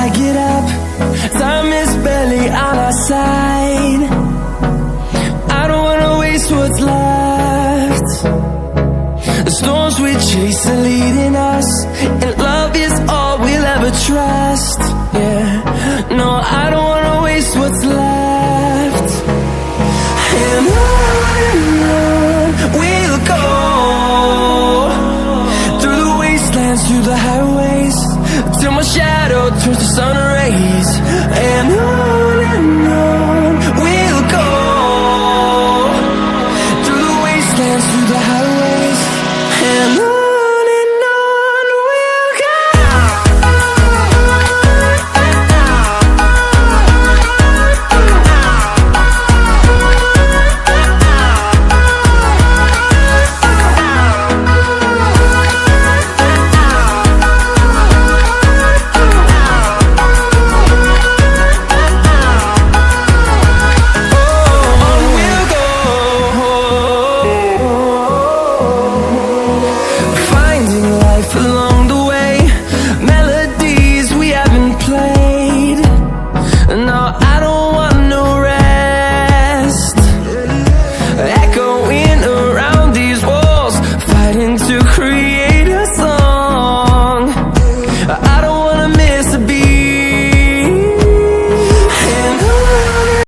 I get up, time is barely on our side. I don't wanna waste what's left. The storms we chase are leading us, and love is all we'll ever trust. Yeah, no, I don't wanna waste what's left. And on we'll go, through the wastelands, through the highways, till my shadow turns to sun rays. And on